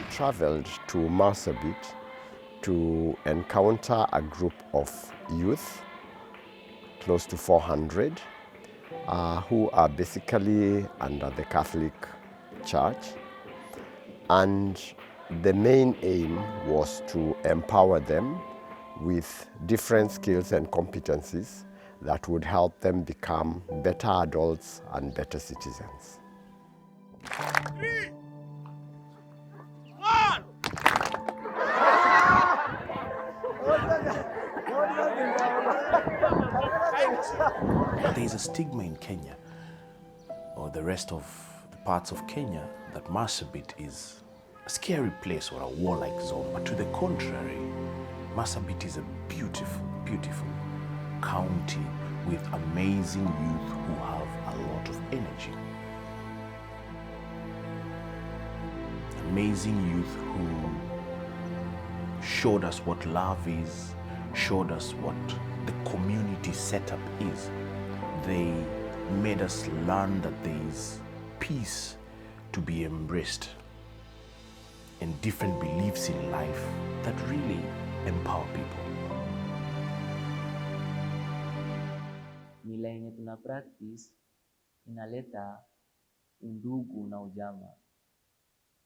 Traveled to Marsabit to encounter a group of youth, close to 400, who are basically under the Catholic Church. And the main aim was to empower them with different skills and competencies that would help them become better adults and better citizens. 3, 1. There is a stigma in Kenya, or the rest of the parts of Kenya, that Marsabit is a scary place or a warlike zone. But to the contrary, Marsabit is a beautiful, beautiful county with amazing youth who have a lot of energy. Amazing youth who showed us what love is, showed us what the community setup is. They made us learn that there is peace to be embraced and different beliefs in life that really empower people. Mila yenye tuna practice inaleta undugu na ujamaa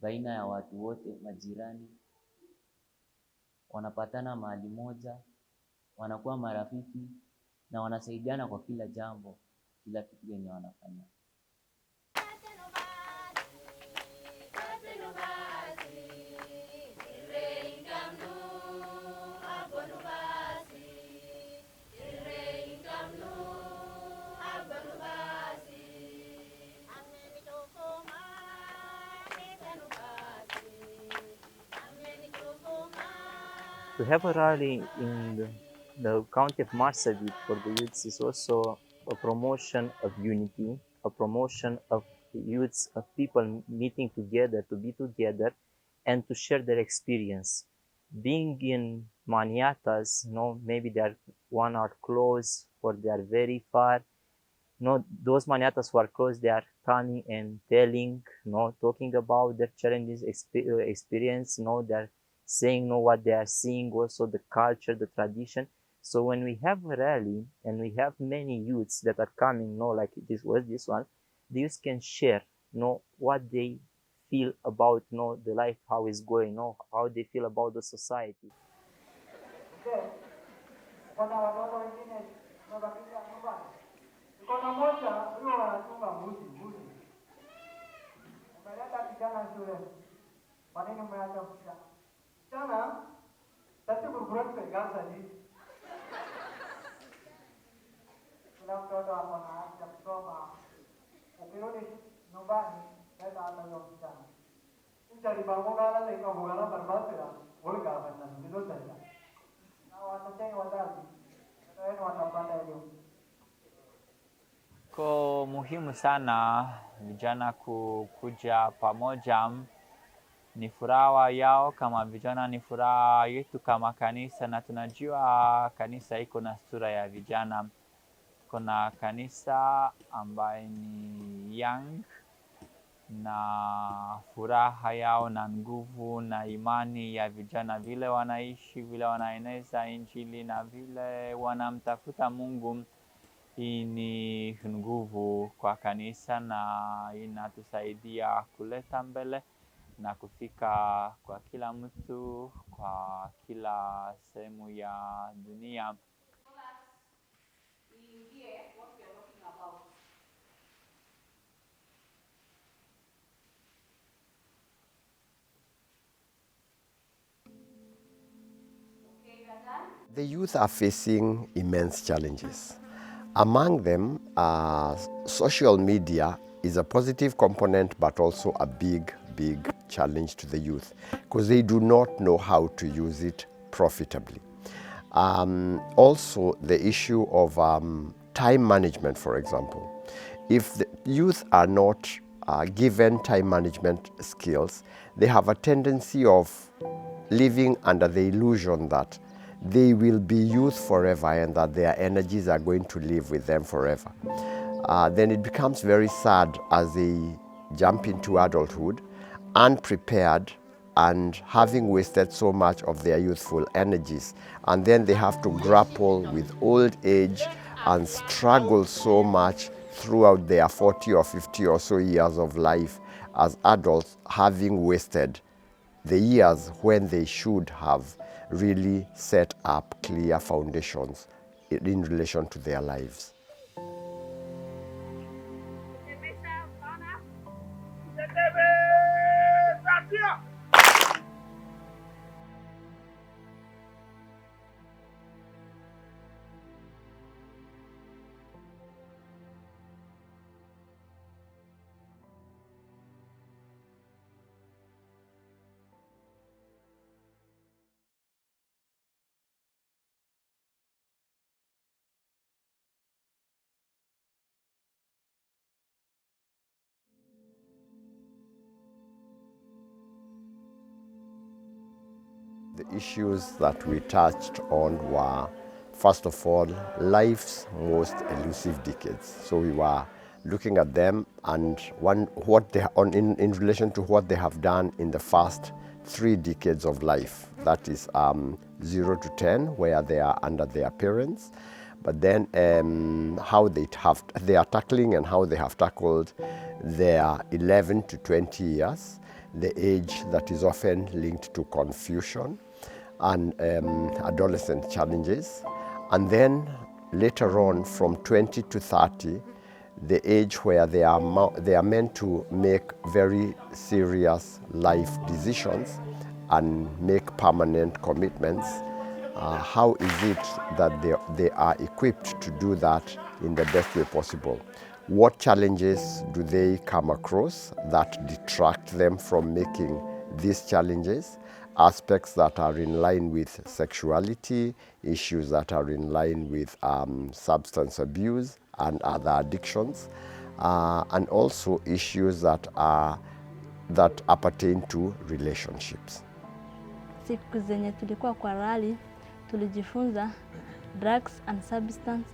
baina ya watu wote, majirani wanapatana mahali moja, wanakuwa marafiki na wanasaidiana kwa kila jambo, kila kitu yenye wanafanya. To have a rally in the county of Marsabit for the youths is also a promotion of unity, a promotion of youths, of people meeting together, to be together and to share their experience. Being in maniatas, maybe they are one are close or they are very far. Those maniatas who are close, they are coming and telling, talking about their challenges, experience, they're saying what they are seeing, also the culture, the tradition. So when we have a rally and we have many youths that are coming, like this one, the youths can share, what they feel about, the life, how it's going, how they feel about the society. Ko muhimu sana vijana kuja pamoja, ni furaha yao kama vijana, ni furaha yetu kama kanisa, na tunajua kanisa iko na sura ya vijana. Kuna kanisa ambaye ni young, na furaha yao na nguvu na imani ya vijana, vile wanaishi, vile wanaeneza injili na vile wanamtafuta Mungu. Hii ni nguvu kwa kanisa na inatusaidia kuleta mbele na kufika kwa kila mtu, kwa kila sehemu ya dunia. The youth are facing immense challenges. Among them, social media is a positive component, but also a big challenge to the youth because they do not know how to use it profitably. Also, the issue of time management, for example. If the youth are not given time management skills, they have a tendency of living under the illusion that they will be youth forever and that their energies are going to live with them forever. Then it becomes very sad as they jump into adulthood unprepared and having wasted so much of their youthful energies. And then they have to grapple with old age and struggle so much throughout their 40 or 50 or so years of life as adults, having wasted the years when they should have really set up clear foundations in relation to their lives. The issues that we touched on were, first of all, life's most elusive decades. So we were looking at them and in relation to what they have done in the first 3 decades of life. That is 0 to 10, where they are under their parents. But then how they are tackling and how they have tackled their 11 to 20 years, the age that is often linked to confusion and adolescent challenges. And then later on, from 20 to 30, the age where they are meant to make very serious life decisions and make permanent commitments. How is it that they are equipped to do that in the best way possible? What challenges do they come across that detract them from making these challenges? Aspects that are in line with sexuality, issues that are in line with substance abuse and other addictions, and also issues that appertain to relationships. Siku zenye tulikuwa kwa rally tulijifunza drugs and substance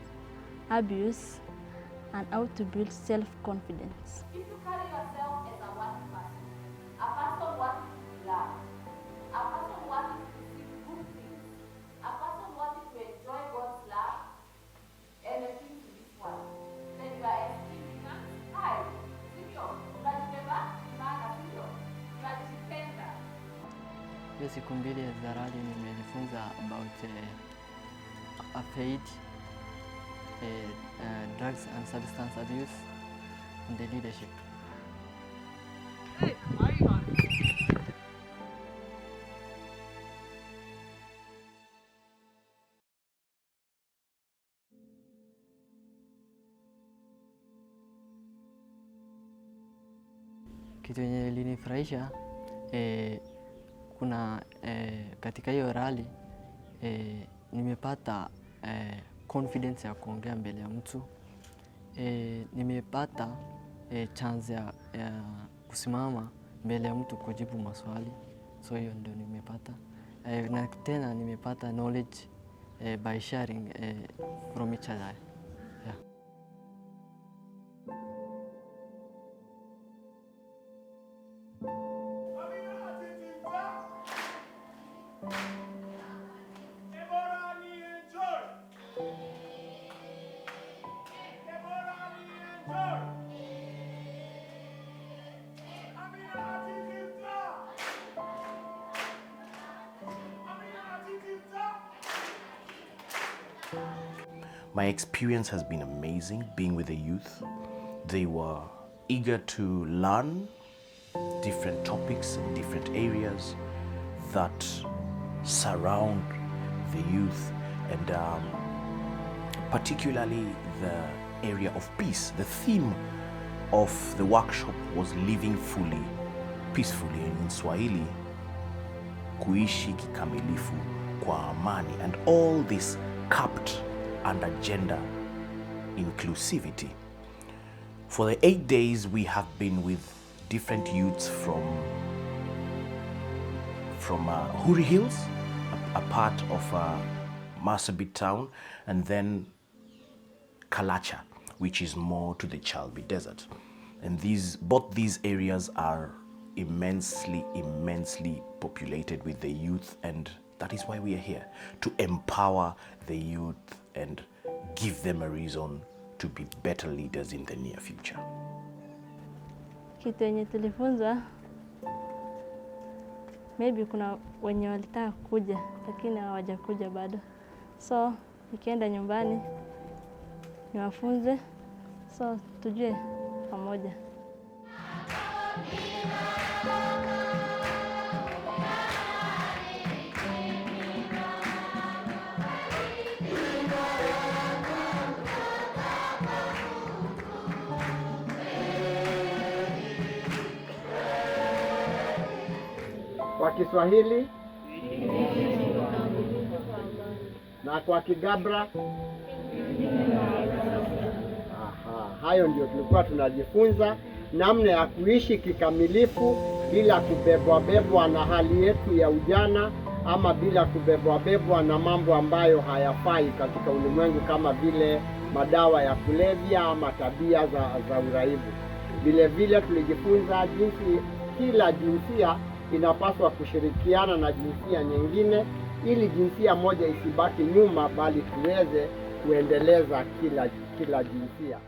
abuse and how to build self-confidence. If you carry yourself as a worthy person, a person worthy to be loved, a person worthy to receive good things, a person worthy to enjoy God's love and the things in this world, then you are esteemed high. CBO, unajibeba imana, CBO, unajipenda. Hiyo siku mbili za rally nimejifunza about faith, drugs and substance abuse, and the leadership. Kitu yenye ilinifurahisha kuna katika hiyo rally nimepata confidence ya kuongea mbele ya mtu. Nimepata chance ya kusimama mbele ya mtu kujibu maswali. So hiyo ndio nimepata. Na tena nimepata knowledge by sharing from each other. Yeah. My experience has been amazing being with the youth. They were eager to learn different topics and different areas that surround the youth, and particularly the area of peace. The theme of the workshop was living fully, peacefully, and in Swahili, kuishi kikamilifu kwa amani, and all this capped under gender inclusivity. For the 8 days, we have been with different youths from Hurri Hills, a part of Marsabit town, and then Kalacha, which is more to the Chalbi Desert. And both these areas are immensely populated with the youth, and that is why we are here, to empower the youth and give them a reason to be better leaders in the near future. Kitu yenye tulifunzwa, maybe kuna wenye walitaka kuja lakini hawajakuja bado. So nikienda nyumbani niwafunze, so tujue pamoja. Kwa Kiswahili na kwa Kigabra. Hayo ndio tulikuwa tunajifunza, namna ya kuishi kikamilifu bila kubebwa na hali yetu ya ujana, ama bila kubebwa na mambo ambayo hayafai katika ulimwengu, kama vile madawa ya kulevya ama tabia za uraibu. Vile vile tulijifunza jinsi kila jinsia inapaswa kushirikiana na jinsia nyingine, ili jinsia moja isibaki nyuma, bali tuweze kuendeleza kila jinsia.